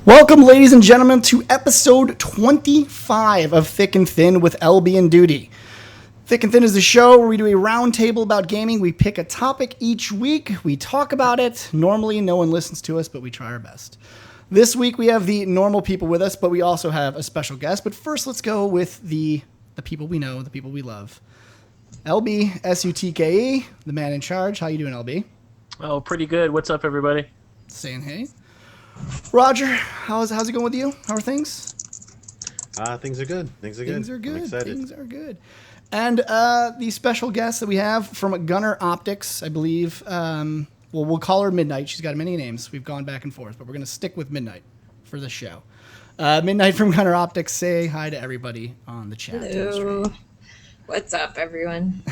Welcome, ladies and gentlemen, to episode 25 of Thick and Thin with LB and Duty. Thick and Thin is the show where we do a roundtable about gaming. We pick a topic each week. We talk about it. Normally, no one listens to us, but we try our best. This week, we have the normal people with us, but we also have a special guest. But first, let's go with the people we know, the people we love. LB, S-U-T-K-E, the man in charge. How you doing, LB? Oh, pretty good. What's up, everybody? Saying hey. Roger, how's it going with you? How are things? Things are good. Things are good. I'm excited. Things are good. And the special guest that we have from Gunner Optics, I believe. We'll call her Midnight. She's got many names. We've gone back and forth, but we're going to stick with Midnight for this show. Midnight from Gunner Optics, say hi to everybody on the chat. Hello. What's up, everyone?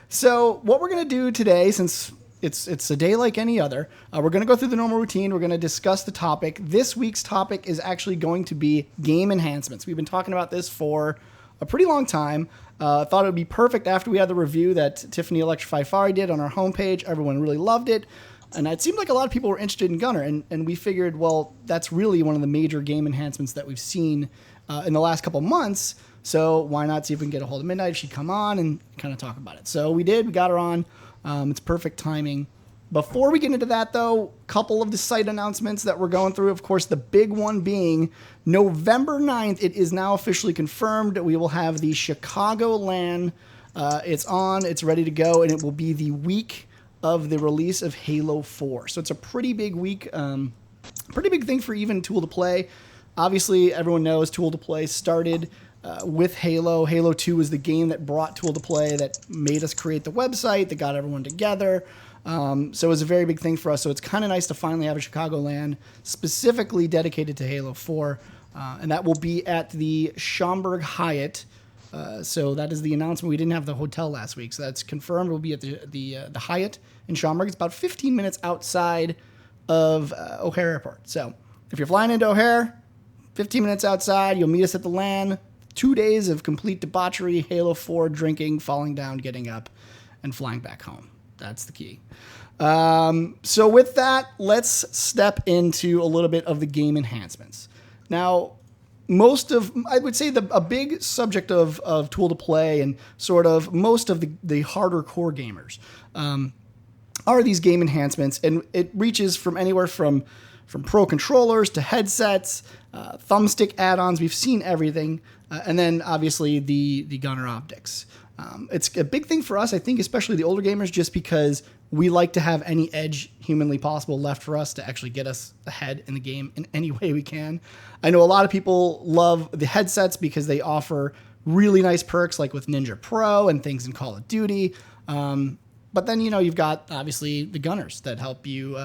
So what we're going to do today, since it's a day like any other, we're going to go through the normal routine. We're going to discuss the topic. This week's topic is actually going to be game enhancements. We've been talking about this for a pretty long time. Thought it would be perfect after we had the review that Tiffany Electrify Fari did on our homepage. Everyone really loved it. And it seemed like a lot of people were interested in Gunner. And we figured, well, that's really one of the major game enhancements that we've seen in the last couple months. So why not see if we can get a hold of Midnight? She'd come on and kind of talk about it. So we did. We got her on. It's perfect timing. Before we get into that, though, a couple of the site announcements that we're going through. Of course, the big one being November 9th. It is now officially confirmed that we will have the Chicago LAN. It's on. It's ready to go. And it will be the week of the release of Halo 4. So it's a pretty big week. Pretty big thing for even Tool to Play. Obviously, everyone knows Tool to Play started with Halo. Halo 2 was the game that brought Tool to Play, that made us create the website, that got everyone together. So it was a very big thing for us. So it's kind of nice to finally have a Chicago LAN specifically dedicated to Halo 4. And that will be at the Schaumburg Hyatt. So that is the announcement. We didn't have the hotel last week, so that's confirmed. We'll be at the Hyatt in Schaumburg. It's about 15 minutes outside of O'Hare Airport. So if you're flying into O'Hare, 15 minutes outside, you'll meet us at the LAN. 2 days of complete debauchery, Halo 4, drinking, falling down, getting up, and flying back home. That's the key. So with that, let's step into a little bit of the game enhancements. Now, I would say a big subject of Tool to Play and sort of most of the harder core gamers are these game enhancements, and it reaches from anywhere from pro controllers to headsets, thumbstick add-ons. We've seen everything. And then, obviously, the Gunner Optics. It's a big thing for us, I think, especially the older gamers, just because we like to have any edge humanly possible left for us to actually get us ahead in the game in any way we can. I know a lot of people love the headsets because they offer really nice perks, like with Ninja Pro and things in Call of Duty. But then, you've got, obviously, the Gunners that help you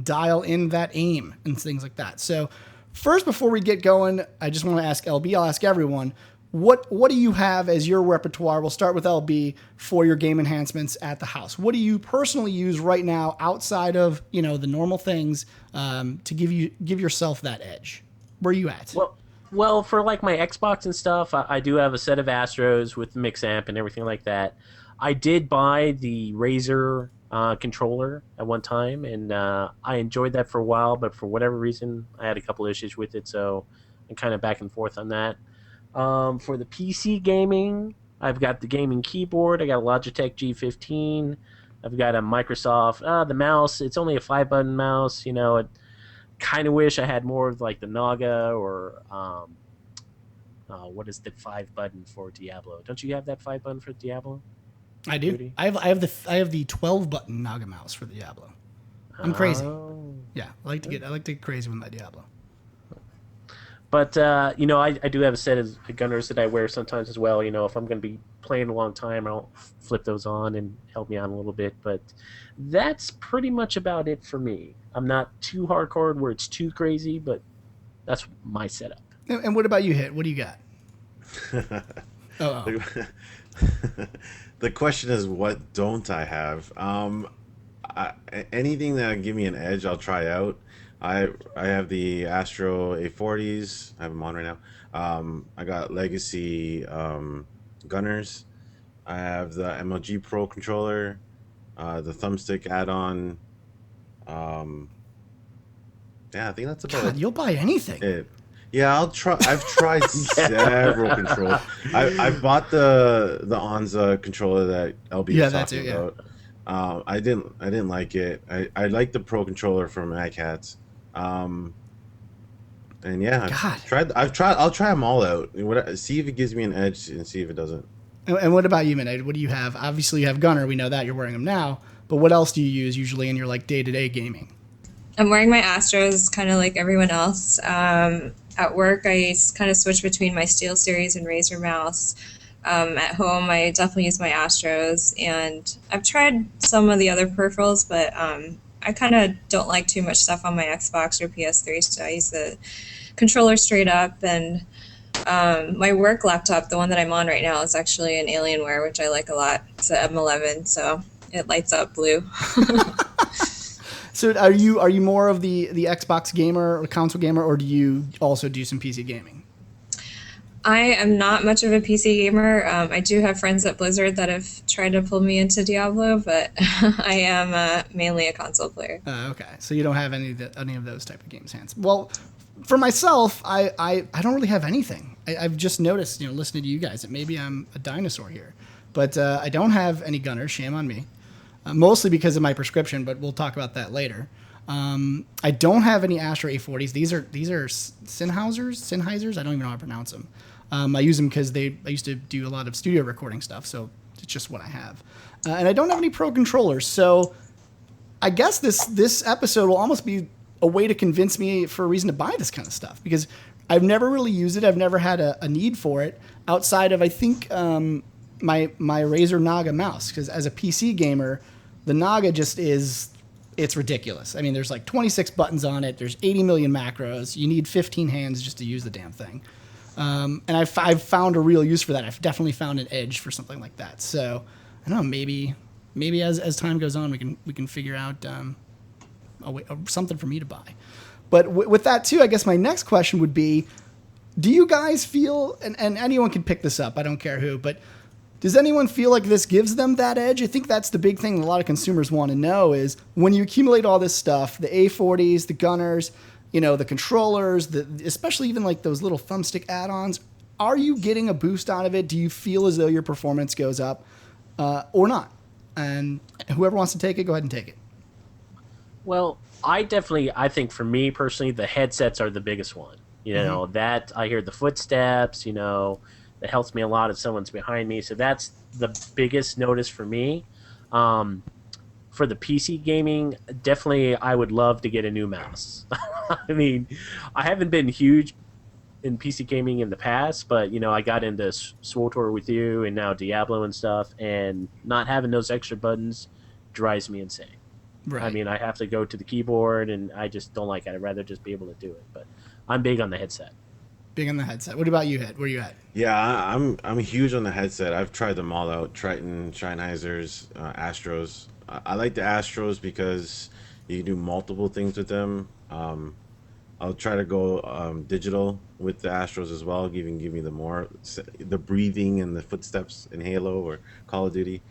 dial in that aim and things like that. So first, before we get going, I just want to ask LB, I'll ask everyone, what do you have as your repertoire? We'll start with LB for your game enhancements at the house. What do you personally use right now outside of, the normal things to give yourself that edge? Where are you at? Well, for like my Xbox and stuff, I do have a set of Astros with the mix amp and everything like that. I did buy the Razer controller at one time, and I enjoyed that for a while, but for whatever reason, I had a couple issues with it, so I'm kind of back and forth on that. For the PC gaming, I've got the gaming keyboard. I got a Logitech G15. I've got a Microsoft. The mouse, it's only a 5-button mouse. I kind of wish I had more of like the Naga or what is the 5-button for Diablo? Don't you have that 5-button for Diablo? I do. Duty? I have the 12-button Naga mouse for the Diablo. I'm crazy. Oh. Yeah, I like to get crazy with my Diablo. But, I do have a set of Gunners that I wear sometimes as well. If I'm going to be playing a long time, I'll flip those on and help me out a little bit. But that's pretty much about it for me. I'm not too hardcore where it's too crazy, but that's my setup. And what about you, Hit? What do you got? The question is, what don't I have? Anything that give me an edge, I'll try out. I have the Astro A40s. I have them on right now. I got Legacy Gunners. I have the MLG Pro controller, the thumbstick add-on. Yeah, I think that's about God, you'll buy anything. it. Yeah, I'll try. I've tried several controllers. I bought the Onza controller that LB Yeah, was that's talking it, yeah. about. I didn't like it. I like the Pro controller from Mad Catz. Um, and yeah, God. I'll try them all out. See if it gives me an edge and see if it doesn't. And what about you, Minade? What do you have? Obviously, you have Gunner. We know that you're wearing them now. But what else do you use usually in your like day-to-day gaming? I'm wearing my Astros kind of like everyone else. At work, I kind of switch between my SteelSeries and Razer mouse. At home, I definitely use my Astros, and I've tried some of the other peripherals, but I kind of don't like too much stuff on my Xbox or PS3, so I use the controller straight up. And my work laptop, the one that I'm on right now, is actually an Alienware, which I like a lot. It's a M11, so it lights up blue. So are you more of the Xbox gamer or console gamer, or do you also do some PC gaming? I am not much of a PC gamer. I do have friends at Blizzard that have tried to pull me into Diablo, but I am mainly a console player. Okay, so you don't have any of those type of games hands. Well, for myself, I don't really have anything. I've just noticed, listening to you guys, that maybe I'm a dinosaur here, but I don't have any Gunners. Shame on me. Mostly because of my prescription, but we'll talk about that later. I don't have any Astro A40s. These are Sennheisers. I don't even know how to pronounce them. I use them because I used to do a lot of studio recording stuff, so it's just what I have. And I don't have any Pro controllers, so I guess this episode will almost be a way to convince me for a reason to buy this kind of stuff, because I've never really used it. I've never had a need for it outside of, I think, my Razer Naga mouse, because as a PC gamer, the Naga it's ridiculous. I mean, there's like 26 buttons on it. There's 80 million macros. You need 15 hands just to use the damn thing. And I've found a real use for that. I've definitely found an edge for something like that. So I don't know. Maybe as time goes on, we can figure out something for me to buy. But with that too, I guess my next question would be: do you guys feel, and anyone can pick this up, I don't care who, but does anyone feel like this gives them that edge? I think that's the big thing that a lot of consumers want to know is, when you accumulate all this stuff, the A40s, the Gunners, the controllers, especially even like those little thumbstick add-ons, are you getting a boost out of it? Do you feel as though your performance goes up or not? And whoever wants to take it, go ahead and take it. Well, I think for me personally, the headsets are the biggest one. That I hear the footsteps, that helps me a lot if someone's behind me. So that's the biggest notice for me. For the PC gaming, definitely I would love to get a new mouse. I mean, I haven't been huge in PC gaming in the past, but, I got into SWTOR with you and now Diablo and stuff, and not having those extra buttons drives me insane. Right. I mean, I have to go to the keyboard, and I just don't like it. I'd rather just be able to do it. But I'm big on the headset. Big on the headset. What about you, Head? Where are you at? Yeah, I'm huge on the headset. I've tried them all out: Triton, Sennheisers, Astros. I like the Astros because you can do multiple things with them. I'll try to go digital with the Astros as well, give me the breathing and the footsteps in Halo or Call of Duty.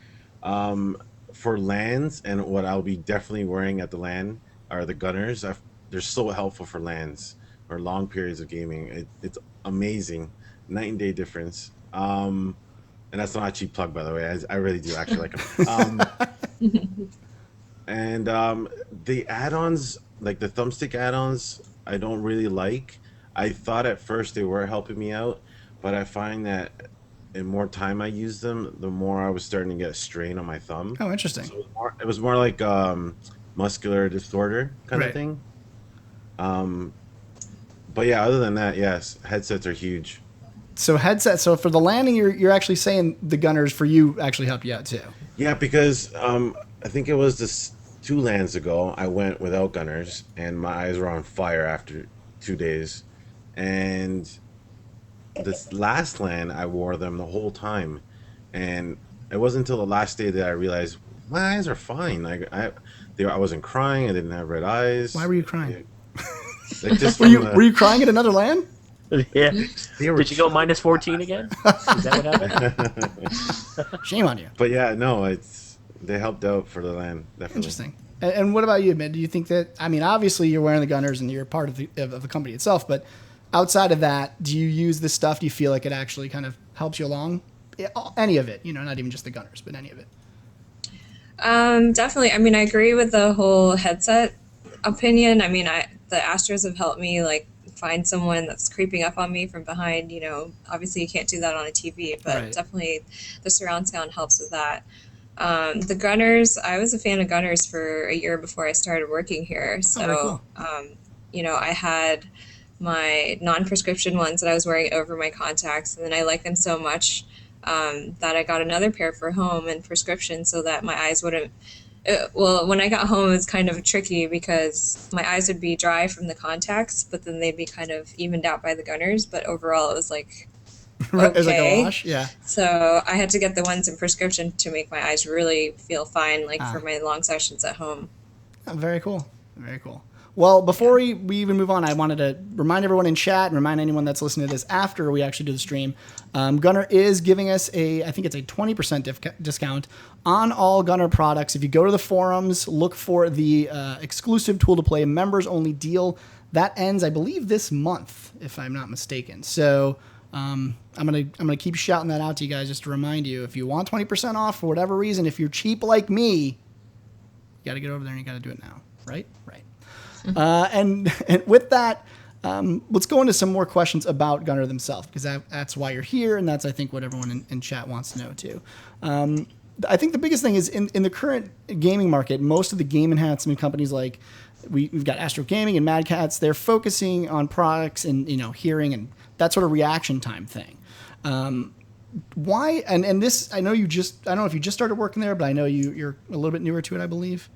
For LANs, and what I'll be definitely wearing at the LAN are the Gunners. They're so helpful for LANs or long periods of gaming. It's amazing, night and day difference. And that's not a cheap plug, by the way. I really do actually like them. And the add-ons, like the thumbstick add-ons, I don't really like. I thought at first they were helping me out, but I find that the more time I use them, the more I was starting to get a strain on my thumb. Oh, interesting. So it was more like muscular disorder kind Right. of thing. But yeah, other than that, yes, headsets are huge. So headset. So for the landing, you're actually saying the Gunners for you actually help you out too. Yeah, because I think it was this 2 LANs ago, I went without Gunners, and my eyes were on fire after 2 days. And this last LAN, I wore them the whole time, and it wasn't until the last day that I realized my eyes are fine. Like I wasn't crying. I didn't have red eyes. Why were you crying? Like just Were you crying at another LAN? Yeah. They were Did you go minus 14 again? Is that what happened? Shame on you. But yeah, no, they helped out for the LAN, definitely. Interesting. And what about you, man? Do you think that, I mean, obviously you're wearing the Gunners and you're part of the company itself, but outside of that, do you use this stuff? Do you feel like it actually kind of helps you along? Yeah, any of it, not even just the Gunners, but any of it. Definitely. I mean, I agree with the whole headset opinion. I mean, the Astros have helped me like find someone that's creeping up on me from behind. Obviously you can't do that on a TV, but Right. definitely the surround sound helps with that. The Gunners, I was a fan of Gunners for a year before I started working here. So, very cool. I had my non-prescription ones that I was wearing over my contacts, and then I liked them so much that I got another pair for home and prescription so that my eyes wouldn't. Well, when I got home, it was kind of tricky because my eyes would be dry from the contacts, but then they'd be kind of evened out by the Gunners. But overall, it was like It was like okay. a wash, yeah. So I had to get the ones in prescription to make my eyes really feel fine, like Ah. for my long sessions at home. Oh, very cool. Very cool. Well, before we even move on, I wanted to remind everyone in chat and remind anyone that's listening to this after we actually do the stream. Gunner is giving us I think it's a 20% discount on all Gunner products. If you go to the forums, look for the exclusive Tool to Play members only deal. That ends, I believe, this month, if I'm not mistaken. So I'm gonna keep shouting that out to you guys just to remind you. If you want 20% off for whatever reason, if you're cheap like me, you got to get over there and you got to do it now, right? Right. And with that, let's go into some more questions about Gunner themselves, because that's why you're here, and that's, I think, what everyone in chat wants to know, too. I think the biggest thing is in the current gaming market, most of the game enhancement companies, like we've got Astro Gaming and Mad Catz, they're focusing on products and hearing and that sort of reaction time thing. Why? And this, I don't know if you just started working there, but I know you're a little bit newer to it, I believe.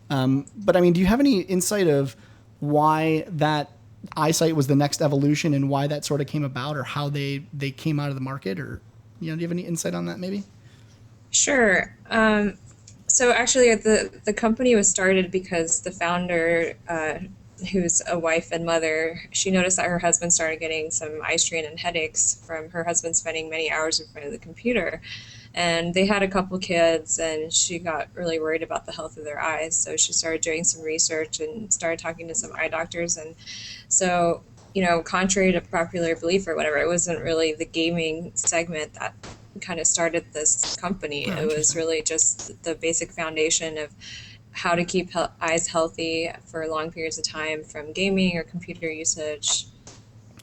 But I mean, do you have any insight of why that eyesight was the next evolution and why that sort of came about, or how they came out of the market, or do you have any insight on that maybe? Sure. So actually, the company was started because the founder, who's a wife and mother, she noticed that her husband started getting some eye strain and headaches from her husband spending many hours in front of the computer. And they had a couple kids, and she got really worried about the health of their eyes. So she started doing some research and started talking to some eye doctors. And so, contrary to popular belief or whatever, it wasn't really the gaming segment that kind of started this company. Oh, it was really just the basic foundation of how to keep eyes healthy for long periods of time from gaming or computer usage.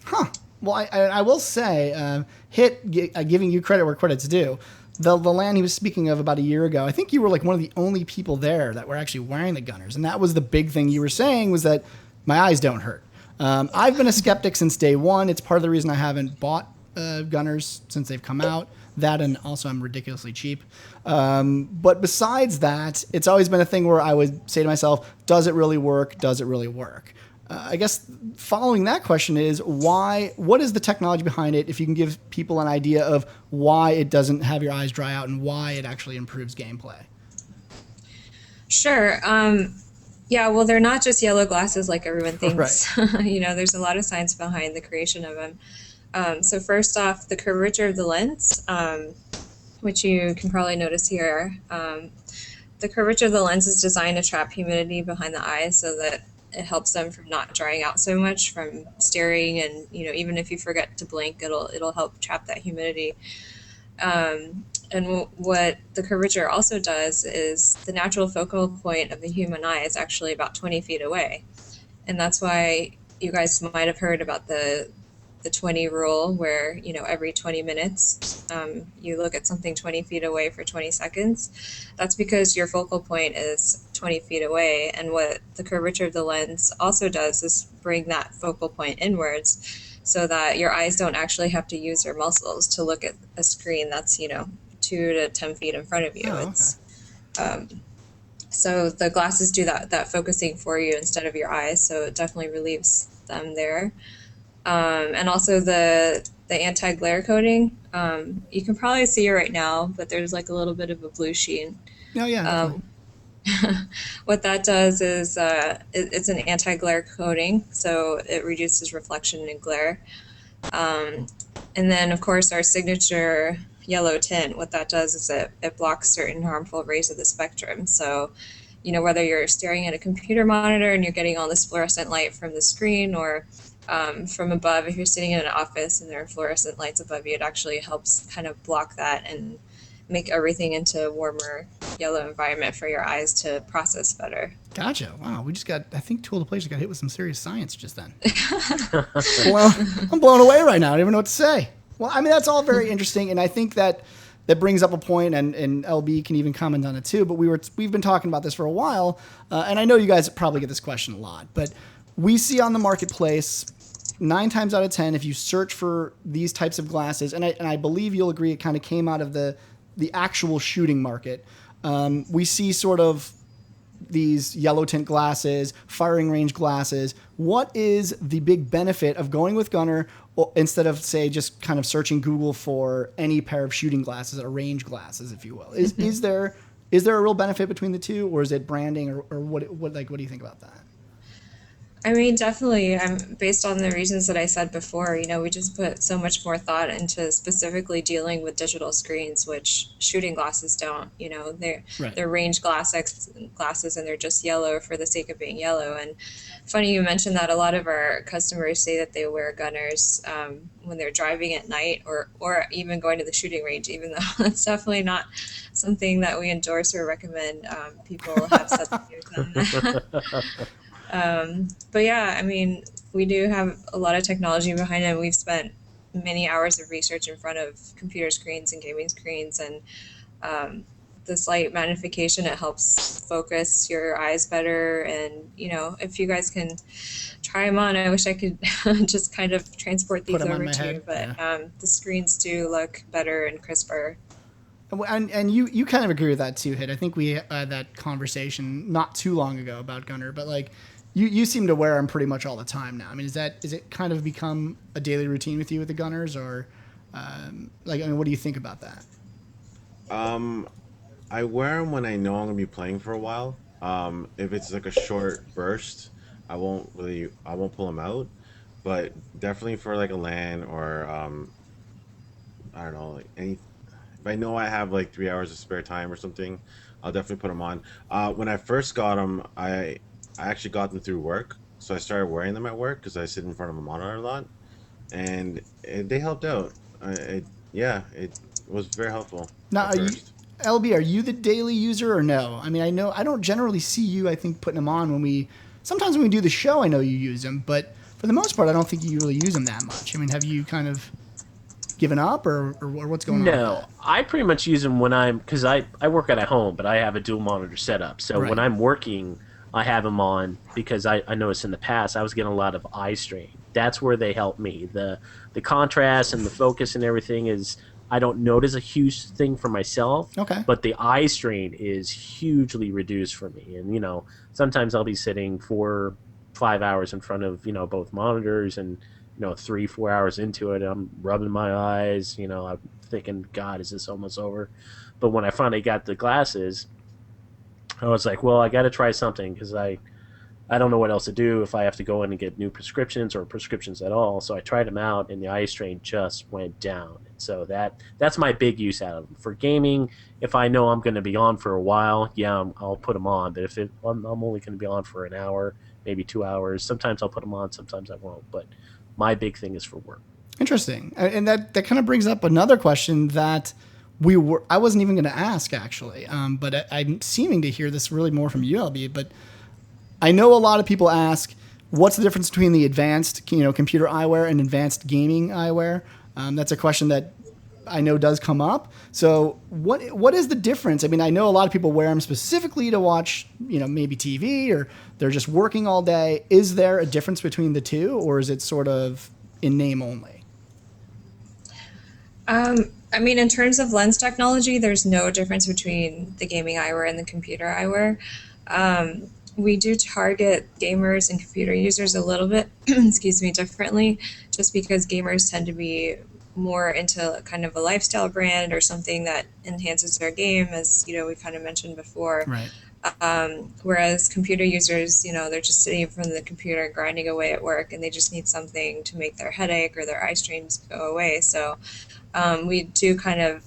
Huh. Well, I will say, giving you credit where credit's due. The LAN he was speaking of about a year ago, I think you were like one of the only people there that were actually wearing the Gunners. And that was the big thing you were saying, was that my eyes don't hurt. I've been a skeptic since day one. It's part of the reason I haven't bought Gunners since they've come out. That, and also I'm ridiculously cheap. But besides that, it's always been a thing where I would say to myself, does it really work? Does it really work? I guess following that question is what is the technology behind it, if you can give people an idea of why it doesn't have your eyes dry out and why it actually improves gameplay? Sure. Yeah, well, they're not just yellow glasses like everyone thinks. Right. There's a lot of science behind the creation of them. So first off, the curvature of the lens, which you can probably notice here. The curvature of the lens is designed to trap humidity behind the eyes so that it helps them from not drying out so much from staring, and even if you forget to blink, it'll help trap that humidity. And what the curvature also does is the natural focal point of the human eye is actually about 20 feet away, and that's why you guys might have heard about the 20 rule, where every 20 minutes you look at something 20 feet away for 20 seconds. That's because your focal point is 20 feet away, and what the curvature of the lens also does is bring that focal point inwards so that your eyes don't actually have to use their muscles to look at a screen that's 2 to 10 feet in front of you. Oh, okay. It's so the glasses do that focusing for you instead of your eyes, so it definitely relieves them there. And also the anti-glare coating. You can probably see it right now, but there's like a little bit of a blue sheen. Oh, yeah. What that does is it's an anti-glare coating, so it reduces reflection and glare. And then, of course, our signature yellow tint, what that does is it blocks certain harmful rays of the spectrum. So whether you're staring at a computer monitor and you're getting all this fluorescent light from the screen, or from above, if you're sitting in an office and there are fluorescent lights above you, it actually helps kind of block that and make everything into a warmer yellow environment for your eyes to process better. Gotcha. Wow. We just got, I think Tool of the Players got hit with some serious science just then. Well, I'm blown away right now. I don't even know what to say. Well, I mean, that's all very interesting. And I think that brings up a point, and LB can even comment on it too. But we've been talking about this for a while. And I know you guys probably get this question a lot, but we see on the marketplace 9 times out of 10, if you search for these types of glasses, and I believe you'll agree it kind of came out of the actual shooting market. We see sort of these yellow tint glasses, firing range glasses. What is the big benefit of going with Gunnar instead of, say, just kind of searching Google for any pair of shooting glasses or range glasses, if you will? Is there a real benefit between the two, or is it branding, or what do you think about that? I mean, definitely. Based on the reasons that I said before, we just put so much more thought into specifically dealing with digital screens, which shooting glasses don't. They're range glasses, and they're just yellow for the sake of being yellow. And funny you mentioned that. A lot of our customers say that they wear Gunnars when they're driving at night, or even going to the shooting range, even though that's definitely not something that we endorse or recommend people have set but yeah, I mean, we do have a lot of technology behind it. We've spent many hours of research in front of computer screens and gaming screens, and this light magnification, it helps focus your eyes better. And if you guys can try them on, I wish I could just kind of transport these over to you, but yeah. The screens do look better and crisper. And you kind of agree with that too, Hit. I think we had that conversation not too long ago about Gunnar, but like you seem to wear them pretty much all the time now. I mean, is it kind of become a daily routine with you with the Gunnars, or what do you think about that? I wear them when I know I'm gonna be playing for a while. If it's like a short burst, I won't pull them out, but definitely for like a LAN or I don't know, like any. If I know I have like 3 hours of spare time or something, I'll definitely put them on. When I first got them, I actually got them through work, so I started wearing them at work because I sit in front of a monitor a lot, and they helped out. It was very helpful. Now, LB, are you the daily user or no? I mean, I don't generally see you, I think, putting them on sometimes when we do the show, I know you use them, but for the most part, I don't think you really use them that much. I mean, have you kind of given up, or what's going on? No, I pretty much use them when because I work at home, but I have a dual monitor setup. So when I'm working, I have them on because I noticed in the past I was getting a lot of eye strain. That's where they help me. The contrast and the focus and everything is, I don't notice a huge thing for myself. Okay. But the eye strain is hugely reduced for me. And, sometimes I'll be sitting 4-5 hours in front of, both monitors, and 3-4 hours into it, I'm rubbing my eyes, I'm thinking, God, is this almost over? But when I finally got the glasses, I was like, well, I got to try something, because I don't know what else to do if I have to go in and get new prescriptions or prescriptions at all. So I tried them out, and the eye strain just went down. And so that's my big use out of them. For gaming, if I know I'm going to be on for a while, I'll put them on. But if I'm only going to be on for an hour, maybe 2 hours, sometimes I'll put them on, sometimes I won't. But my big thing is for work. Interesting. And that kind of brings up another question that I wasn't even going to ask, actually. But I'm seeming to hear this really more from you, LB. But I know a lot of people ask, what's the difference between the advanced, computer eyewear and advanced gaming eyewear? That's a question that I know does come up. So what is the difference? I mean, I know a lot of people wear them specifically to watch, maybe TV, or they're just working all day. Is there a difference between the two, or is it sort of in name only? I mean, in terms of lens technology, there's no difference between the gaming eyewear and the computer eyewear. We do target gamers and computer users a little bit, differently, just because gamers tend to be more into kind of a lifestyle brand or something that enhances their game, as we kind of mentioned before. Right. Whereas computer users, they're just sitting in front of the computer grinding away at work, and they just need something to make their headache or their eye strains go away. So we do kind of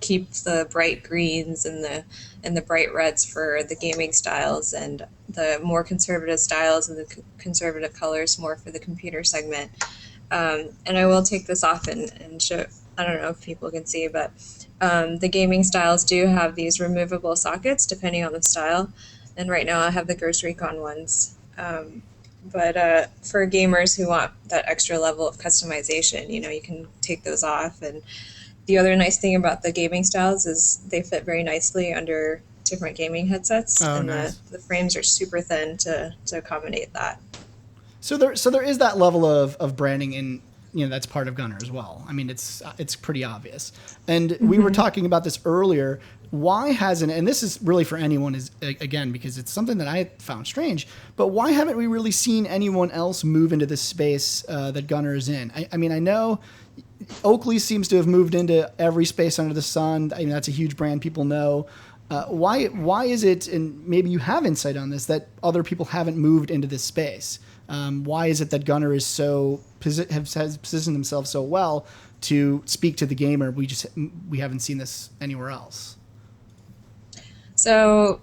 keep the bright greens and the bright reds for the gaming styles, and the more conservative styles and the conservative colors more for the computer segment. And I will take this off and show. I don't know if people can see, but the gaming styles do have these removable sockets depending on the style. And right now I have the Ghost Recon ones. But for gamers who want that extra level of customization, you can take those off. And the other nice thing about the gaming styles is they fit very nicely under different gaming headsets. Oh, and nice. the frames are super thin to accommodate that. So there is that level of branding in, that's part of Gunner as well. I mean, it's pretty obvious. And we were talking about this earlier. Why hasn't, and this is really for anyone, is again, because it's something that I found strange, but why haven't we really seen anyone else move into this space that Gunner is in? I mean, I know Oakley seems to have moved into every space under the sun. I mean, that's a huge brand people know. Why is it, and maybe you have insight on this, that other people haven't moved into this space? Why is it that Gunner is has positioned themselves so well to speak to the gamer? We haven't seen this anywhere else. So,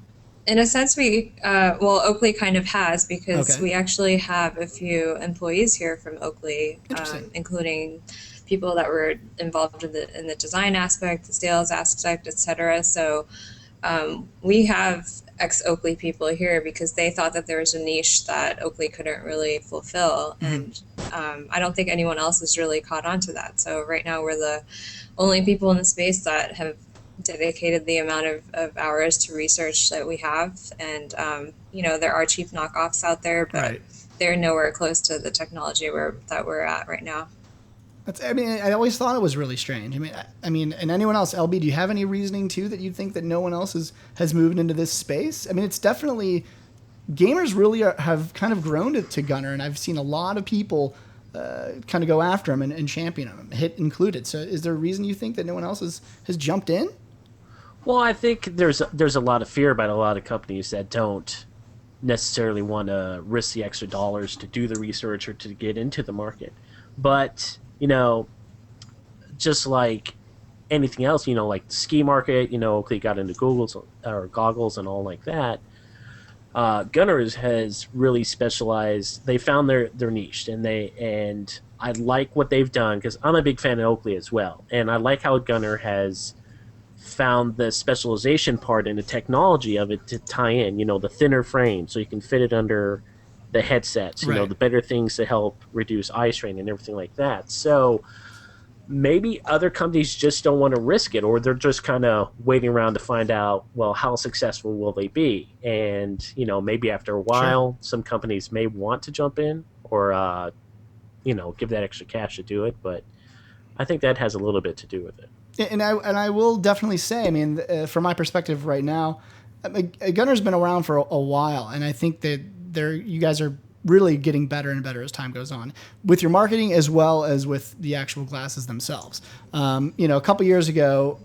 in a sense, Oakley kind of has, because Okay. we actually have a few employees here from Oakley, including people that were involved in the design aspect, the sales aspect, etc. So, we have ex-Oakley people here because they thought that there was a niche that Oakley couldn't really fulfill, and I don't think anyone else has really caught on to that. So right now we're the only people in the space that have dedicated the amount of hours to research that we have, and there are cheap knockoffs out there, but Right. they're nowhere close to the technology that we're at right now. I always thought it was really strange. I mean, and anyone else, LB, do you have any reasoning too that you think that no one else has moved into this space? I mean, it's definitely, gamers really have kind of grown to Gunner, and I've seen a lot of people kind of go after him and champion him, Hit included. So is there a reason you think that no one else has jumped in? Well, I think there's a lot of fear about a lot of companies that don't necessarily want to risk the extra dollars to do the research or to get into the market. But, just like anything else, like the ski market, Oakley got into goggles and all like that. Gunner has really specialized. They found their niche, and I like what they've done because I'm a big fan of Oakley as well, and I like how Gunner has found the specialization part and the technology of it to tie in. The thinner frame, so you can fit it under the headsets. Right. The better things to help reduce eye strain and everything like that. So maybe other companies just don't want to risk it, or they're just kind of waiting around to find out, well, how successful will they be? And, maybe after a while, some companies may want to jump in or, give that extra cash to do it. But I think that has a little bit to do with it. And I will definitely say, I mean, from my perspective right now, Gunner's been around for a while, and I think that you guys are really getting better and better as time goes on with your marketing as well as with the actual glasses themselves. A couple years ago,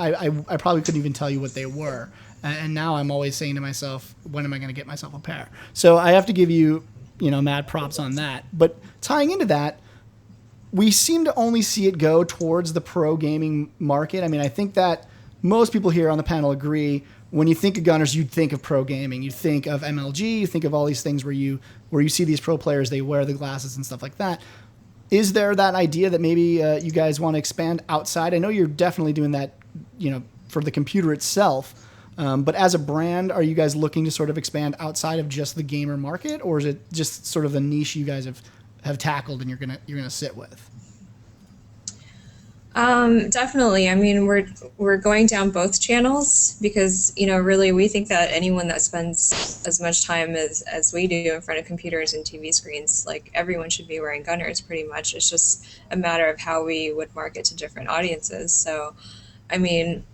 I probably couldn't even tell you what they were, and now I'm always saying to myself, when am I going to get myself a pair? So I have to give you, mad props on that. But tying into that, we seem to only see it go towards the pro gaming market. I mean, I think that most people here on the panel agree. When you think of Gunners, you'd think of pro gaming. You think of MLG. You think of all these things where you see these pro players. They wear the glasses and stuff like that. Is there that idea that maybe you guys want to expand outside? I know you're definitely doing that, for the computer itself. But as a brand, are you guys looking to sort of expand outside of just the gamer market, or is it just sort of the niche you guys have tackled and you're gonna sit with? Definitely. I mean, we're going down both channels because, really we think that anyone that spends as much time as we do in front of computers and TV screens, like everyone should be wearing Gunners pretty much. It's just a matter of how we would market to different audiences. So, I mean,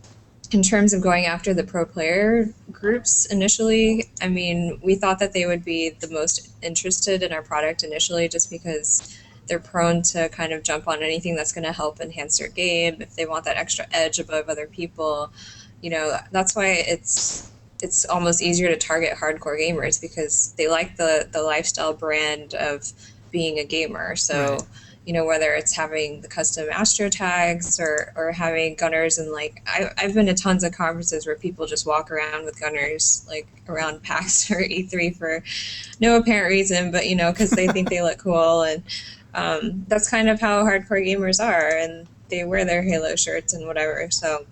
in terms of going after the pro player groups initially, I mean, we thought that they would be the most interested in our product initially just because they're prone to kind of jump on anything that's going to help enhance their game. If they want that extra edge above other people, that's why it's almost easier to target hardcore gamers because they like the lifestyle brand of being a gamer. So, Right. whether it's having the custom Astro tags or having gunners. And like I've been to tons of conferences where people just walk around with gunners like around PAX or E3 for no apparent reason, but because they think they look cool. And that's kind of how hardcore gamers are, and they wear their Halo shirts and whatever. So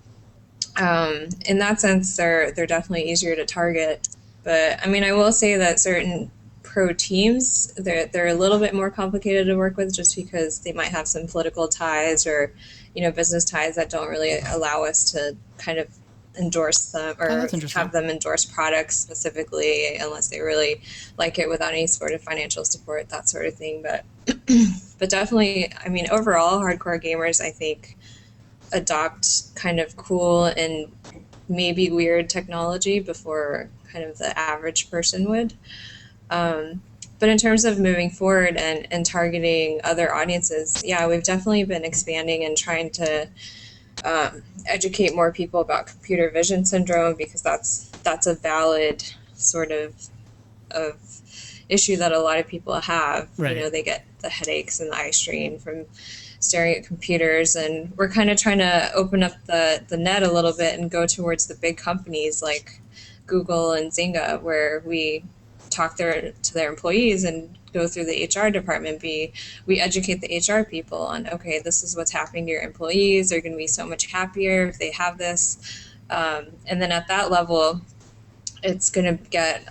in that sense, they're definitely easier to target. But I mean, I will say that certain pro teams, they're a little bit more complicated to work with, just because they might have some political ties or business ties that don't really allow us to kind of endorse them or have them endorse products specifically unless they really like it without any sort of financial support, that sort of thing. But but definitely, I mean, overall, hardcore gamers, I think, adopt kind of cool and maybe weird technology before kind of the average person would. But in terms of moving forward and targeting other audiences, yeah, we've definitely been expanding and trying to educate more people about computer vision syndrome, because that's a valid sort of issue that a lot of people have. Right. They get the headaches and the eye strain from staring at computers, and we're kind of trying to open up the net a little bit and go towards the big companies like Google and Zynga, where we talk to their employees and go through the HR department. We educate the HR people on, okay, this is what's happening to your employees. They're going to be so much happier if they have this. And then at that level, it's going to get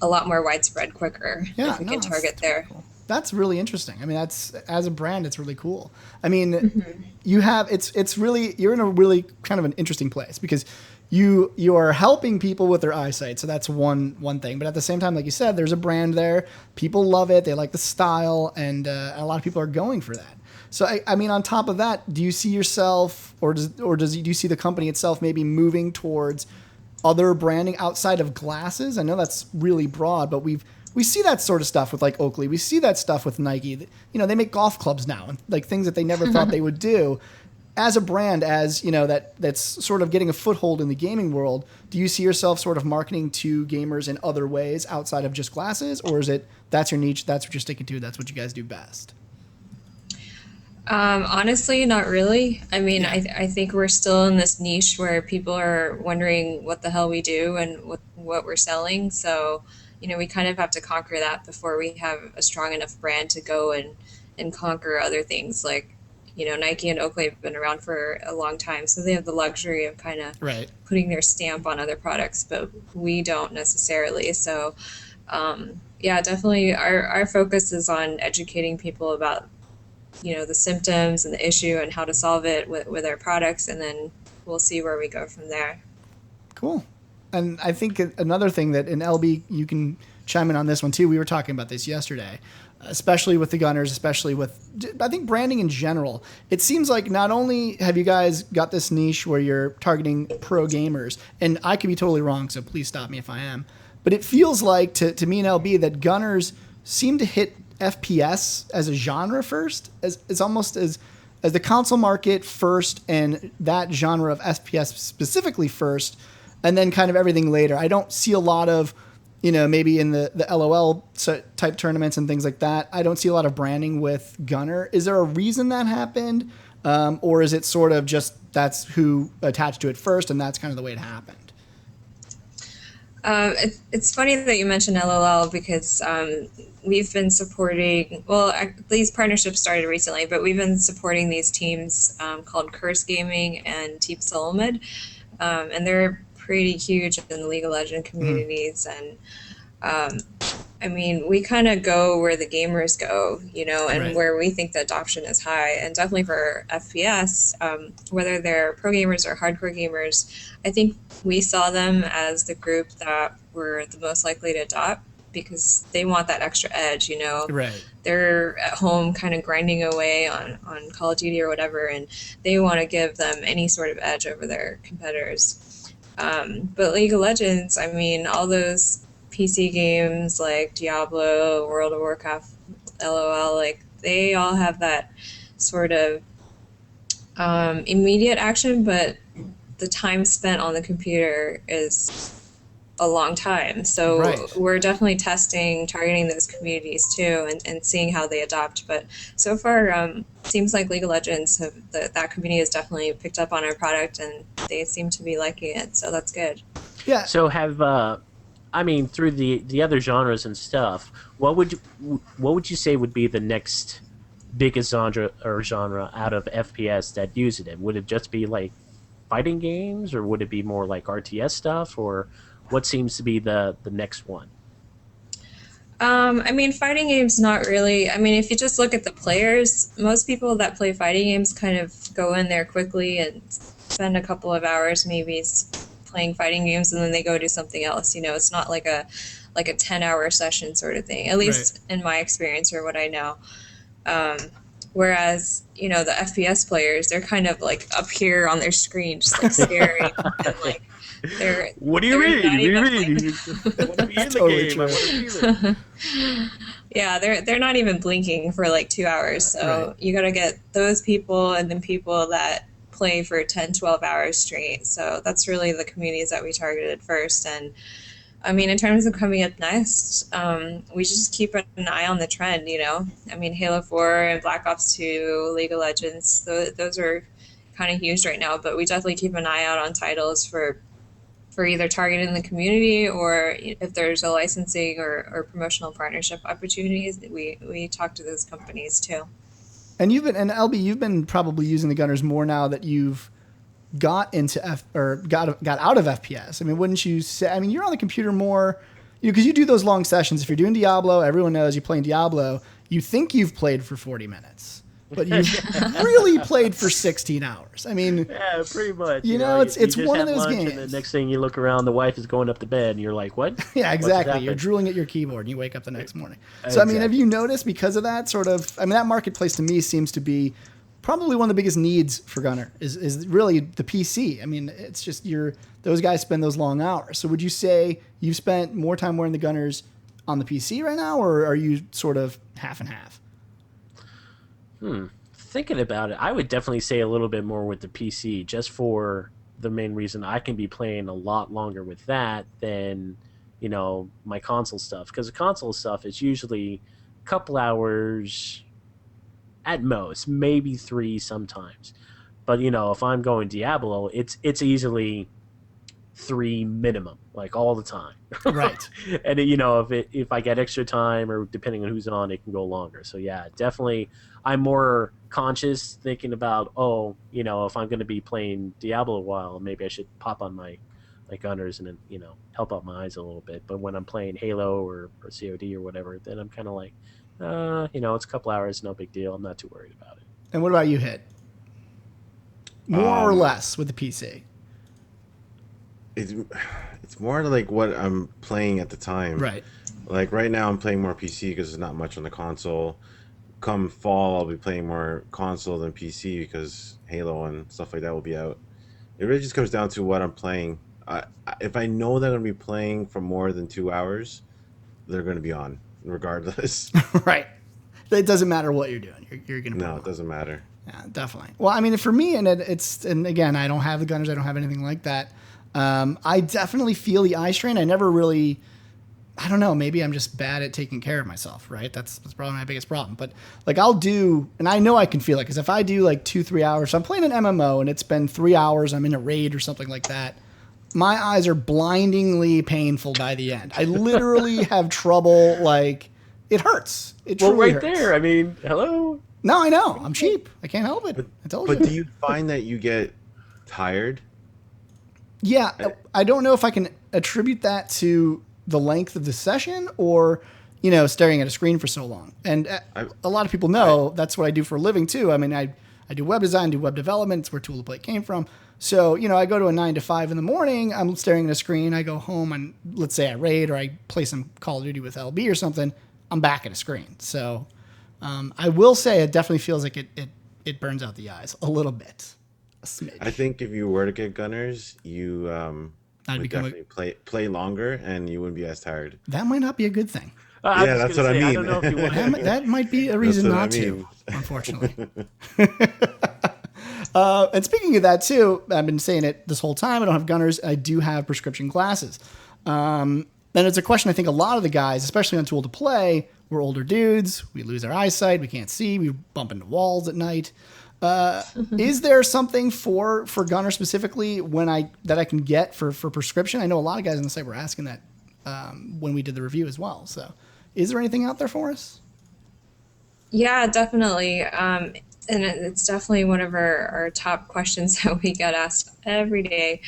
a lot more widespread quicker if we can target there. Cool. That's really interesting. I mean, that's, as a brand, it's really cool. I mean, you have, it's really, you're in a really kind of an interesting place, because you are helping people with their eyesight. So that's one thing. But at the same time, like you said, there's a brand there. People love it. They like the style, and a lot of people are going for that. So, I mean, on top of that, do you see yourself, do you see the company itself maybe moving towards other branding outside of glasses? I know that's really broad, but we see that sort of stuff with like Oakley. We see that stuff with Nike. They make golf clubs now, and like things that they never thought they would do. As a brand, that's sort of getting a foothold in the gaming world, do you see yourself sort of marketing to gamers in other ways outside of just glasses? Or is it, that's your niche, that's what you're sticking to, that's what you guys do best? Honestly, not really. I mean, yeah. I think we're still in this niche where people are wondering what the hell we do and what we're selling. So, we kind of have to conquer that before we have a strong enough brand to go and conquer other things. Like, Nike and Oakley have been around for a long time, so they have the luxury of kind of putting their stamp on other products, but we don't necessarily. So, yeah, definitely our focus is on educating people about, the symptoms and the issue and how to solve it with our products, and then we'll see where we go from there. Cool. And I think another thing that, in LB, you can chime in on this one too. We were talking about this yesterday, especially with the gunners, especially with, I think, branding in general. It seems like not only have you guys got this niche where you're targeting pro gamers, and I could be totally wrong, so please stop me if I am, but it feels like to me and LB that gunners seem to hit FPS as a genre first, as almost as the console market first, and that genre of FPS specifically first, and then kind of everything later. I don't see a lot of, maybe in the LOL type tournaments and things like that, I don't see a lot of branding with Gunner. Is there a reason that happened? Or is it sort of just that's who attached to it first, and that's kind of the way it happened? It's funny that you mentioned LOL, because we've been supporting, these partnerships started recently, but we've been supporting these teams called Curse Gaming and Team Solomid, and they're pretty huge in the League of Legends communities. And I mean, we kind of go where the gamers go, and where we think the adoption is high. And definitely for FPS, whether they're pro gamers or hardcore gamers, I think we saw them as the group that were the most likely to adopt, because they want that extra edge, They're at home kind of grinding away on Call of Duty or whatever, and they want to give them any sort of edge over their competitors. But League of Legends, I mean, all those PC games like Diablo, World of Warcraft, LOL, like they all have that sort of immediate action, but the time spent on the computer is a long time. So Right. we're definitely targeting those communities too, and seeing how they adopt. But so far, seems like League of Legends that community has definitely picked up on our product, and they seem to be liking it. So that's good. Yeah. So have I mean, through the other genres and stuff, what would you say would be the next biggest genre out of FPS that use it? Would it just be like fighting games, or would it be more like RTS stuff, or what seems to be the next one? I mean, fighting games, not really. I mean, if you just look at the players, most people that play fighting games kind of go in there quickly and spend a couple of hours maybe playing fighting games, and then they go do something else. You know, it's not like a 10-hour session sort of thing, at least in my experience or what I know. Um, Whereas, you know, the FPS players, they're kind of like up here on their screen, just like staring, and like they're. What do you they're mean? not What do you even mean? I want to be in the Totally game. true. I want to be there. Yeah, they're not even blinking for like 2 hours. So Right. you got to get those people and then people that play for 10, 12 hours straight. So that's really the communities that we targeted first. And I mean, in terms of coming up next, we just keep an eye on the trend, you know? I mean, Halo 4 and Black Ops 2, League of Legends, those are kind of huge right now, but we definitely keep an eye out on titles for either targeting the community, or if there's a licensing or promotional partnership opportunities, we talk to those companies too. And LB, you've been probably using the gunners more now that you've got into got out of FPS. I mean, wouldn't you say? I mean, you're on the computer more, you know, because you do those long sessions. If you're doing Diablo, everyone knows you're playing Diablo. You think you've played for 40 minutes, but you've really played for 16 hours. I mean, Yeah, pretty much. You know, it's just one of have those lunch, and games. the next thing you look around, the wife is going up to bed, and you're like, "What?" yeah, What just exactly. You're happened? drooling at your keyboard and you wake up the next morning. So, I mean, have you noticed because of that sort of, I mean, that marketplace to me seems to be probably one of the biggest needs for Gunner is really the PC. I mean, it's just those guys spend those long hours. So would you say you've spent more time wearing the Gunners on the PC right now, or are you sort of half and half? Thinking about it, I would definitely say a little bit more with the PC, just for the main reason I can be playing a lot longer with that than, you know, my console stuff. Because the console stuff is usually a couple hours at most, maybe 3 sometimes. But you know, if I'm going Diablo, it's easily 3 minimum, like all the time. Right. And you know, if I get extra time, or depending on who's on, it can go longer. So yeah, definitely, I'm more conscious thinking about, oh, you know, if I'm going to be playing Diablo a while, maybe I should pop on my gunners and then, you know, help out my eyes a little bit. But when I'm playing Halo or COD or whatever, then I'm kind of like, you know, it's a couple hours, no big deal. I'm not too worried about it. And what about you, Hit? More or Um, less with the PC? It's more like what I'm playing at the time. Right. Like right now, I'm playing more PC because there's not much on the console. Come fall, I'll be playing more console than PC because Halo and stuff like that will be out. It really just comes down to what I'm playing. If I know that I'm going to be playing for more than 2 hours, they're going to be on regardless. Right. It doesn't matter what you're doing. You're going to No, it doesn't matter. Yeah, definitely. Well, I mean, for me, and and again, I don't have the Gunners. I don't have anything like that. I definitely feel the eye strain. I never really, I don't know, maybe I'm just bad at taking care of myself, right? That's probably my biggest problem. But like I'll do, and I know I can feel it, because if I do like 2-3 hours, so I'm playing an MMO and it's been 3 hours, I'm in a raid or something like that, my eyes are blindingly painful by the end. I literally have trouble, like, it hurts. It Well, truly right hurts. there. I mean, hello. No, I know. I'm cheap. I can't help it. I told But you. do you find that you get tired? Yeah, I don't know if I can attribute that to the length of the session or, you know, staring at a screen for so long. And a lot of people know that's what I do for a living too. I mean, I do web design, do web development. It's where Tool to Play came from. So, you know, I go to a 9 to 5 in the morning. I'm staring at a screen. I go home and let's say I raid or I play some Call of Duty with LB or something. I'm back at a screen. So I will say it definitely feels like it burns out the eyes a little bit. A smidge. I think if you were to get Gunners, you I'd would become definitely play longer and you wouldn't be as tired. That might not be a good thing. I Yeah, was that's gonna what I say, I mean. don't know if you want That might be a reason what I not to, mean. unfortunately. And speaking of that too, I've been saying it this whole time. I don't have Gunners. I do have prescription glasses. And it's a question I think a lot of the guys, especially on Tool to Play, we're older dudes. We lose our eyesight. We can't see. We bump into walls at night. Is there something for Gunner specifically that I can get for prescription? I know a lot of guys on the site were asking that when we did the review as well. So is there anything out there for us? Yeah, definitely. And it's definitely one of our top questions that we get asked every day.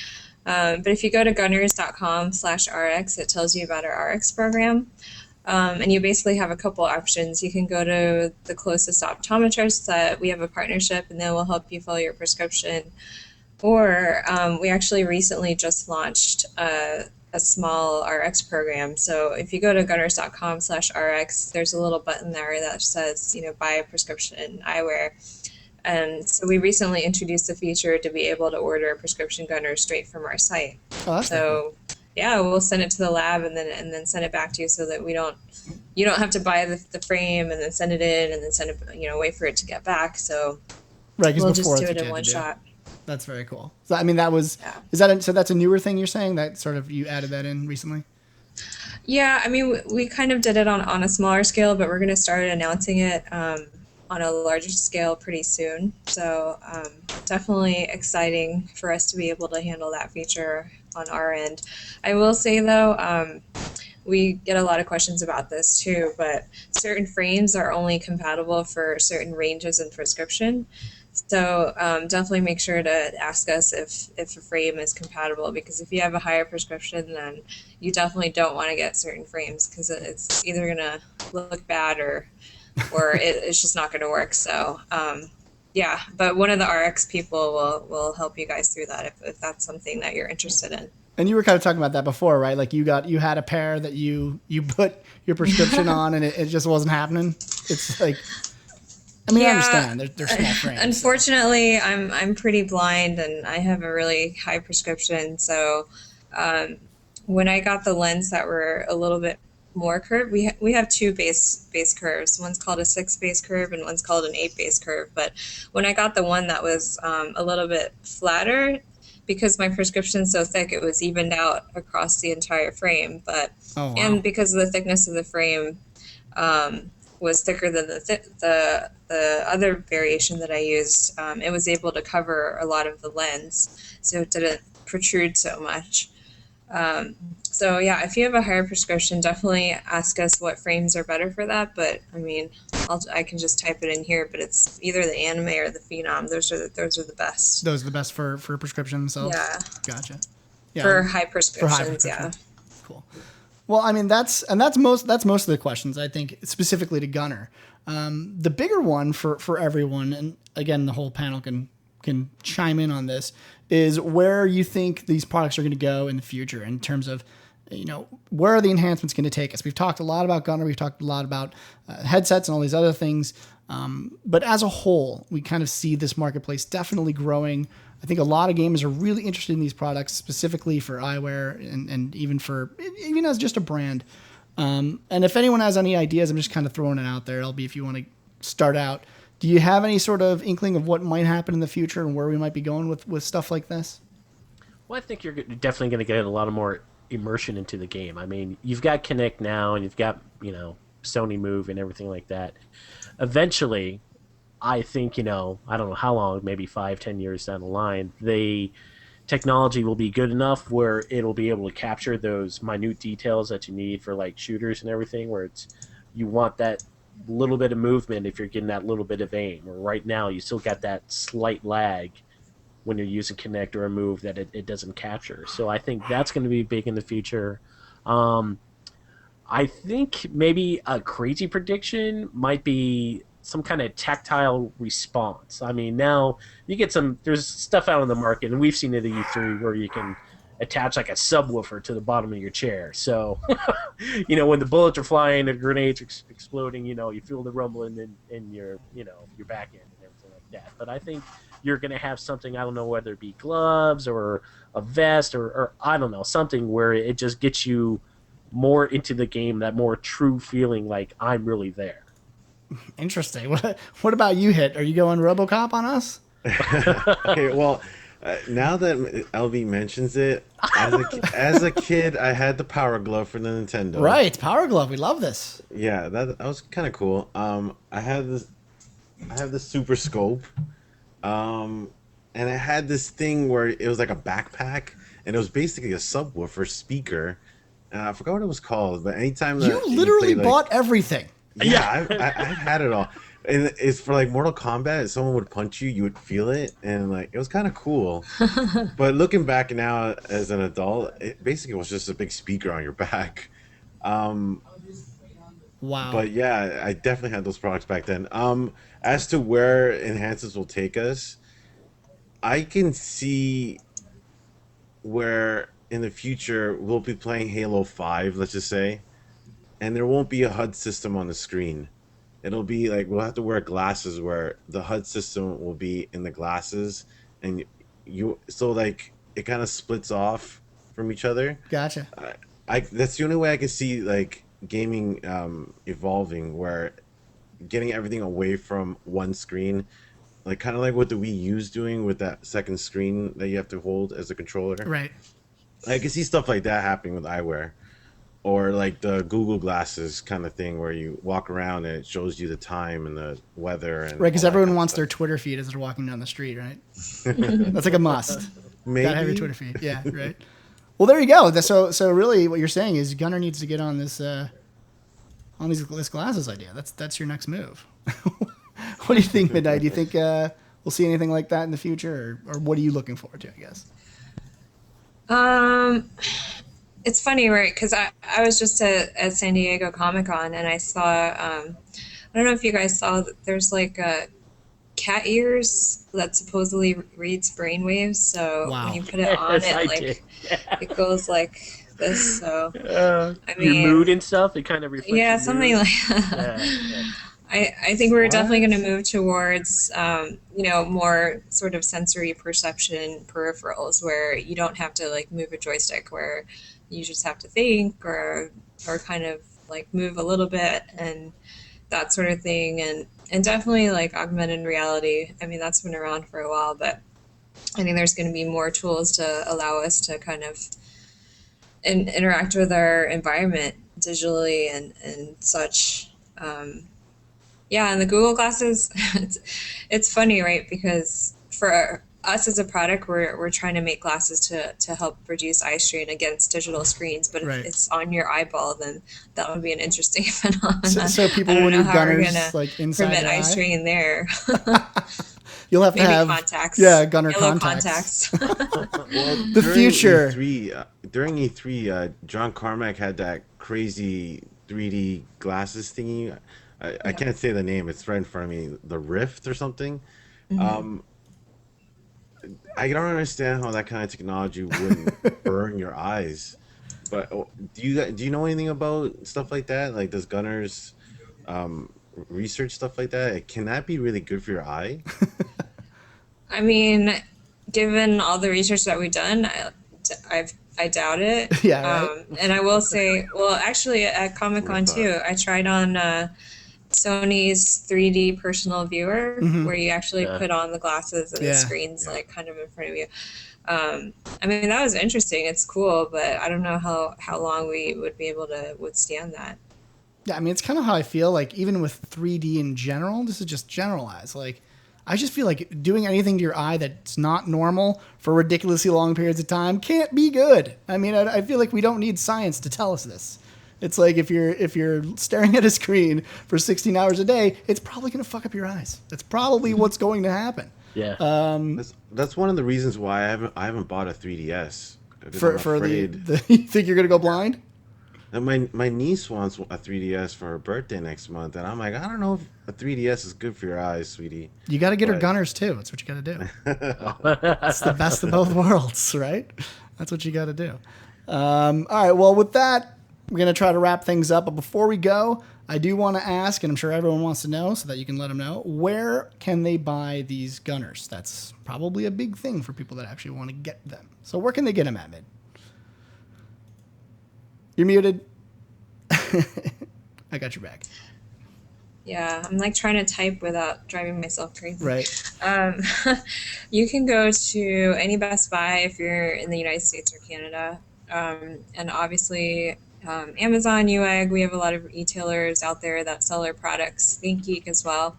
But if you go to gunners.com/RX, it tells you about our RX program. And you basically have a couple options. You can go to the closest optometrist that we have a partnership, and they will help you fill your prescription. Or we actually recently just launched a small RX program. So if you go to gunners.com/RX, there's a little button there that says, buy a prescription eyewear. And so we recently introduced a feature to be able to order a prescription gunner straight from our site. Oh, that's so yeah, we'll send it to the lab and then send it back to you so that you don't have to buy the frame and then send it in and then send it, wait for it to get back. So right, we'll just do it in one shot. That's very cool. So I mean, so that's a newer thing you're saying, that sort of you added that in recently? Yeah, I mean, we kind of did it on a smaller scale, but we're going to start announcing it on a larger scale pretty soon. So definitely exciting for us to be able to handle that feature on our end. I will say though, we get a lot of questions about this too, but certain frames are only compatible for certain ranges in prescription. So definitely make sure to ask us if a frame is compatible, because if you have a higher prescription, then you definitely don't want to get certain frames because it's either going to look bad or it's just not going to work. So yeah, but one of the RX people will help you guys through that if that's something that you're interested in. And you were kind of talking about that before, right? Like you had a pair that you put your prescription on and it just wasn't happening. It's like, I mean, yeah, I understand. They're small frames. Unfortunately, I'm pretty blind and I have a really high prescription. So when I got the lens that were a little bit more curved, we have two base curves. One's called a 6 base curve and one's called an 8 base curve. But when I got the one that was a little bit flatter, because my prescription's so thick, it was evened out across the entire frame. But oh, wow. And because of the thickness of the frame was thicker than the other variation that I used, it was able to cover a lot of the lens, so it didn't protrude so much. So yeah, if you have a higher prescription, definitely ask us what frames are better for that. But I mean, I can just type it in here, but it's either the Anime or the Phenom. Those are the best. Those are the best for prescription themselves? Yeah. Gotcha. Yeah. For high prescriptions, yeah. Cool. Well, I mean, that's most of the questions, I think, specifically to Gunner. The bigger one for everyone, and again, the whole panel can chime in on this, is where you think these products are going to go in the future in terms of, where are the enhancements going to take us? We've talked a lot about Gunner. We've talked a lot about headsets and all these other things. But as a whole, we kind of see this marketplace definitely growing. I think a lot of gamers are really interested in these products, specifically for eyewear and even as just a brand. And if anyone has any ideas, I'm just kind of throwing it out there. LB, if you want to start out, do you have any sort of inkling of what might happen in the future and where we might be going with stuff like this? Well, I think you're definitely going to get a lot of more immersion into the game. I mean, you've got Kinect now, and you've got, Sony Move and everything like that. Eventually, I think, I don't know how long, maybe 5-10 years down the line, the technology will be good enough where it'll be able to capture those minute details that you need for like shooters and everything, where you want that little bit of movement if you're getting that little bit of aim. Or right now, you still got that slight lag when you're using Kinect or a move that it doesn't capture. So I think that's going to be big in the future. I think maybe a crazy prediction might be some kind of tactile response. I mean, now you get there's stuff out on the market, and we've seen it at E3 where you can attach like a subwoofer to the bottom of your chair. So, when the bullets are flying, the grenades are exploding, you feel the rumbling in your, your back end and everything like that. But I think you're going to have something, I don't know whether it be gloves or a vest or I don't know, something where it just gets you more into the game, that more true feeling like I'm really there. Interesting. What about you, Hit? Are you going RoboCop on us? Okay, well, Now that LB mentions it, as a kid, I had the Power Glove for the Nintendo. Right, Power Glove. We love this. Yeah, that was kind of cool. I have this Super Scope, and it had this thing where it was like a backpack, and it was basically a subwoofer speaker. And I forgot what it was called, but anytime that You literally played, bought everything. yeah, I've had it all. And it's for like Mortal Kombat. If someone would punch you, you would feel it, and like it was kind of cool. But looking back now as an adult, it basically was just a big speaker on your back. Um, Wow. but yeah, I definitely had those products back then. As to where enhancements will take us, I can see where in the future we'll be playing Halo 5, let's just say, and there won't be a HUD system on the screen. It'll be like we'll have to wear glasses where the HUD system will be in the glasses, and you so like it kind of splits off from each other. Gotcha. I that's the only way I can see like gaming evolving, where getting everything away from one screen, like kind of like what the Wii U's doing with that second screen that you have to hold as a controller. Right. I can see stuff like that happening with eyewear, or like the Google glasses kind of thing where you walk around and it shows you the time and the weather and Right, because all that everyone kind of wants stuff. their Twitter feed as they're walking down the street, right? That's like a must. Gotta have your Maybe. Twitter feed. Yeah, right. Well, there you go. So really, what you're saying is Gunnar needs to get on this this glasses idea. That's your next move. What do you think, Midnight? Do you think we'll see anything like that in the future, or what are you looking forward to? I guess. It's funny, right? Because I was just at San Diego Comic Con and I saw, I don't know if you guys saw, there's like cat ears that supposedly reads brainwaves. So Wow. when you put it on, Yes, I it like did. it goes like this. So I Your mean, mood and stuff, it kind of reflects yeah, your something mood. like. Yeah. I think we're definitely What? going to move towards, more sort of sensory perception peripherals where you don't have to like move a joystick, where you just have to think or kind of like move a little bit and that sort of thing. And definitely like augmented reality. I mean, that's been around for a while, but I think there's going to be more tools to allow us to kind of interact with our environment digitally and such. Yeah, and the Google glasses, it's funny, right? Because for us as a product, we're trying to make glasses to help reduce eye strain against digital screens. But Right. if it's on your eyeball, then that would be an interesting phenomenon. So people I don't will know need how we're Gunners gonna like inside prevent their eye eye. strain there. You'll have to Maybe have contacts. Gunner Yellow contacts. Well, The during future. During E3, John Carmack had that crazy 3D glasses thingy. I can't say the name. It's right in front of me. The Rift or something. Um, I don't understand how that kind of technology wouldn't burn your eyes. But do you know anything about stuff like that? Like, does Gunners research stuff like that? Can that be really good for your eye? I mean, given all the research that we've done, I doubt it. Yeah, right. And I will say, well, actually, at Comic Con too, I tried on Sony's 3D personal viewer, where you actually Yeah. put on the glasses and Yeah. the screen's like kind of in front of you. I mean, that was interesting. It's cool, but I don't know how long we would be able to withstand that. Yeah, I mean, it's kind of how I feel like even with 3D in general, this is just generalized. Like, I just feel like doing anything to your eye that's not normal for ridiculously long periods of time can't be good. I mean, I feel like we don't need science to tell us this. It's like if you're staring at a screen for 16 hours a day, it's probably going to fuck up your eyes. That's probably what's going to happen. Yeah. That's one of the reasons why I haven't bought a 3DS. Because For I'm for afraid. you think you're going to go blind? And my niece wants a 3DS for her birthday next month, and I'm like, I don't know if a 3DS is good for your eyes, sweetie. You got to get her But- Gunners too. That's what you got to do. It's the best of both worlds, right? That's what you got to do. All right. Well, with that, we're going to try to wrap things up. But before we go, I do want to ask, and I'm sure everyone wants to know so that you can let them know, where can they buy these Gunners? That's probably a big thing for people that actually want to get them. So where can they get them at, Mid? You're muted. I got your back. Yeah, I'm like trying to type without driving myself crazy. Right. Um, you can go to any Best Buy if you're in the United States or Canada. And obviously, Amazon, Newegg, we have a lot of retailers out there that sell our products, ThinkGeek as well.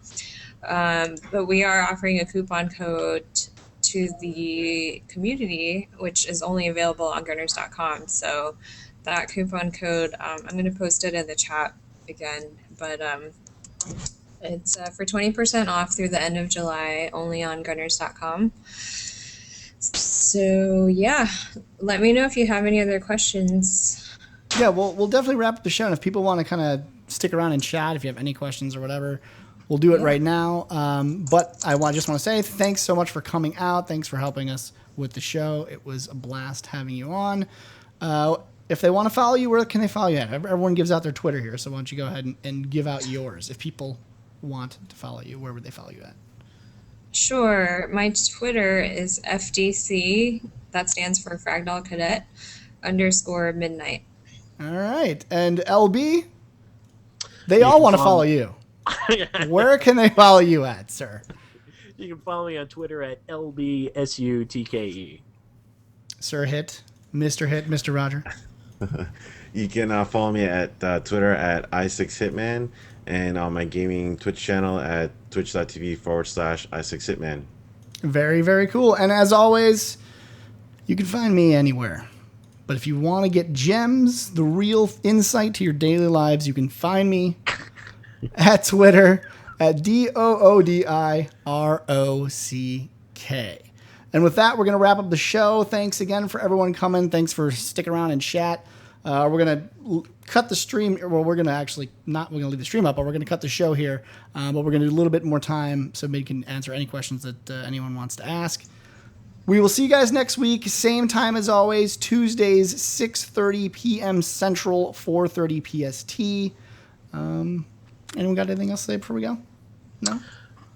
But we are offering a coupon code to the community, which is only available on gunners.com. So that coupon code, I'm going to post it in the chat again, but it's for 20% off through the end of July, only on gunners.com. So yeah, let me know if you have any other questions. Yeah, we'll definitely wrap up the show. And if people want to kind of stick around and chat, if you have any questions or whatever, we'll do it right now. But just want to say thanks so much for coming out. Thanks for helping us with the show. It was a blast having you on. If they want to follow you, where can they follow you at? Everyone gives out their Twitter here, so why don't you go ahead and give out yours. If people want to follow you, where would they follow you at? Sure. My Twitter is FDC, that stands for Fragdoll Cadet, _midnight. All right. And LB, they all want to follow you. Where can they follow you at, sir? You can follow me on Twitter at LBSUTKE. Sir Hit, Mr. Hit, Mr. Roger. You can follow me at Twitter at i6hitman and on my gaming Twitch channel at twitch.tv/i6hitman. Very, very cool. And as always, you can find me anywhere. But if you want to get gems, the real insight to your daily lives, you can find me at Twitter at DOODIROCK. And with that, we're going to wrap up the show. Thanks again for everyone coming. Thanks for sticking around and chat. We're going to cut the stream. Well, we're going to actually not, we're going to leave the stream up, but we're going to cut the show here. But we're going to do a little bit more time so maybe can answer any questions that anyone wants to ask. We will see you guys next week. Same time as always, Tuesdays, 6:30 p.m. Central, 4:30 PST. Anyone got anything else to say before we go? No?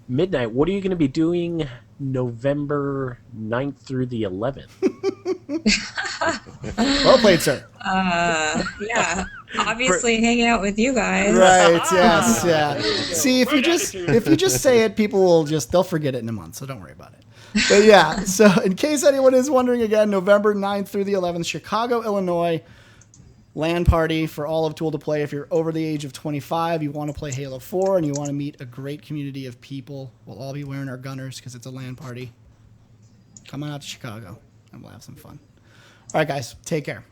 Midnight, what are you going to be doing November 9th through the 11th? Well played, sir. Yeah, obviously hanging out with you guys. Right, yes, yeah. See, if you just say it, people will they'll forget it in a month, so don't worry about it. But yeah, so in case anyone is wondering again, November 9th through the 11th, Chicago, Illinois, LAN party for all of Tool to Play. If you're over the age of 25, you want to play Halo 4, and you want to meet a great community of people, we'll all be wearing our gunners because it's a LAN party. Come on out to Chicago, and we'll have some fun. All right, guys, take care.